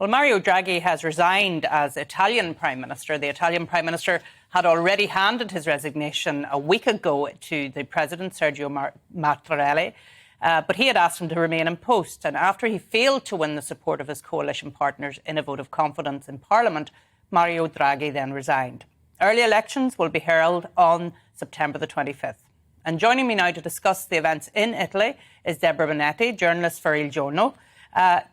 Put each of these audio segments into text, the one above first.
Well, Mario Draghi has resigned as Italian Prime Minister. The Italian Prime Minister had already handed his resignation a week ago to the President, Sergio Mattarella, but he had asked him to remain in post. And after he failed to win the support of his coalition partners in a vote of confidence in Parliament, Mario Draghi then resigned. Early elections will be held on September the 25th. And joining me now to discuss the events in Italy is Deborah Bonetti, journalist for Il Giorno.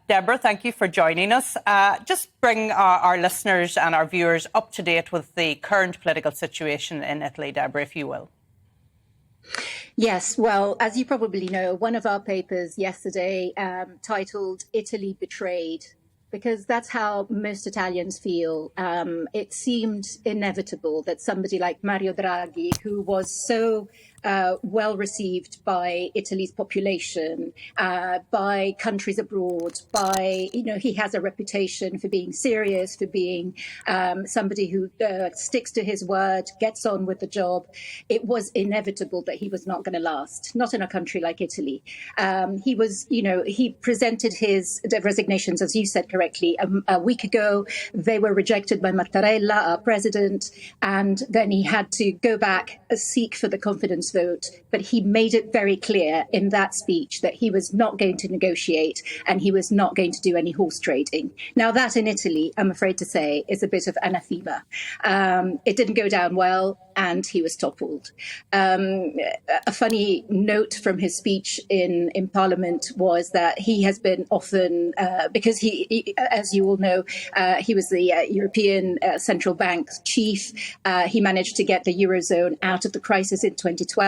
Deborah, thank you for joining us. Just bring our listeners and our viewers up to date with the current political situation in Italy, Deborah, if you will. Yes, well, as you probably know, one of our papers yesterday titled Italy Betrayed, because that's how most Italians feel. It seemed inevitable that somebody like Mario Draghi, who was so well received by Italy's population, by countries abroad, he has a reputation for being serious, for being somebody who sticks to his word, gets on with the job. It was inevitable that he was not going to last, not in a country like Italy. He presented his resignations, as you said correctly, a week ago. They were rejected by Mattarella, our president, and then he had to go back, seek for the confidence vote. But he made it very clear in that speech that he was not going to negotiate and he was not going to do any horse trading. Now, that in Italy, I'm afraid to say, is a bit of anathema. It didn't go down well and he was toppled. A funny note from his speech in Parliament was that he has been often, because he, as you all know, he was the European Central Bank's chief. He managed to get the Eurozone out of the crisis in 2012.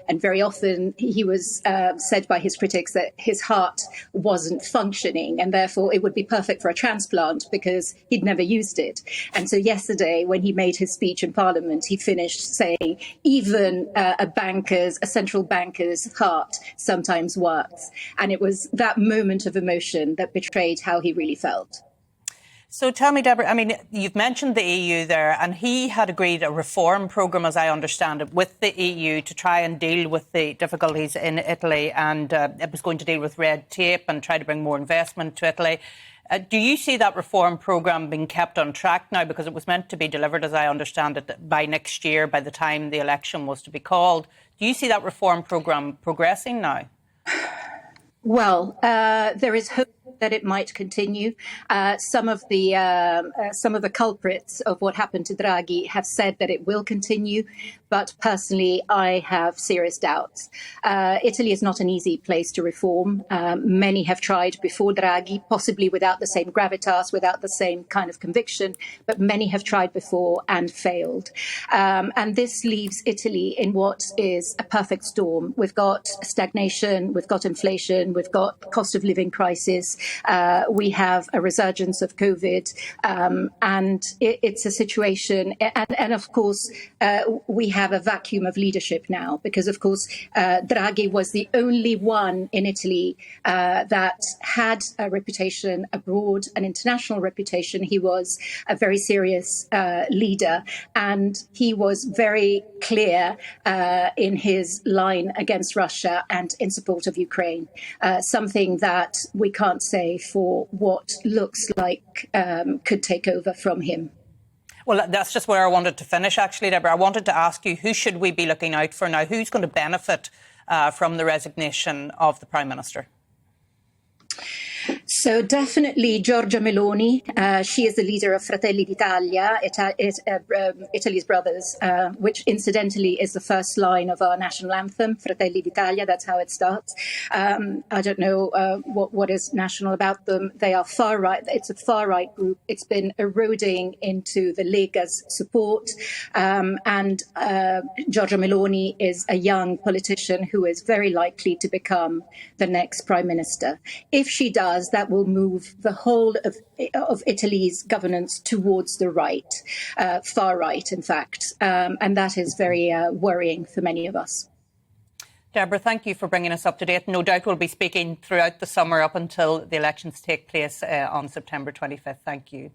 And very often he was said by his critics that his heart wasn't functioning and therefore it would be perfect for a transplant because he'd never used it. And so yesterday, when he made his speech in Parliament, he finished saying even a central banker's heart sometimes works. And it was that moment of emotion that betrayed how he really felt. So tell me, Deborah, I mean, you've mentioned the EU there, and he had agreed a reform programme, as I understand it, with the EU to try and deal with the difficulties in Italy, and it was going to deal with red tape and try to bring more investment to Italy. Do you see that reform programme being kept on track now? Because it was meant to be delivered, as I understand it, by next year, by the time the election was to be called. Do you see that reform programme progressing now? Well, there is hope that it might continue. Some of the culprits of what happened to Draghi have said that it will continue, but personally, I have serious doubts. Italy is not an easy place to reform. Many have tried before Draghi, possibly without the same gravitas, without the same kind of conviction, but many have tried before and failed. And this leaves Italy in what is a perfect storm. We've got stagnation, we've got inflation, we've got cost of living crisis. We have a resurgence of COVID, and it's a situation. And of course, we have a vacuum of leadership now, because, of course, Draghi was the only one in Italy that had a reputation abroad, an international reputation. He was a very serious leader, and he was very clear in his line against Russia and in support of Ukraine, something that we can't say for what looks like could take over from him. Well, that's just where I wanted to finish, actually, Deborah. I wanted to ask you, who should we be looking out for now? Who's going to benefit from the resignation of the Prime Minister? So definitely Giorgia Meloni. She is the leader of Fratelli d'Italia, Italy's brothers, which incidentally is the first line of our national anthem, Fratelli d'Italia. That's how it starts. I don't know what is national about them. They are far right. It's a far right group. It's been eroding into the Lega's support. And Giorgia Meloni is a young politician who is very likely to become the next prime minister. If she does, that will move the whole of Italy's governance towards the right, far right, in fact. And that is very worrying for many of us. Deborah, thank you for bringing us up to date. No doubt we'll be speaking throughout the summer up until the elections take place on September 25th. Thank you.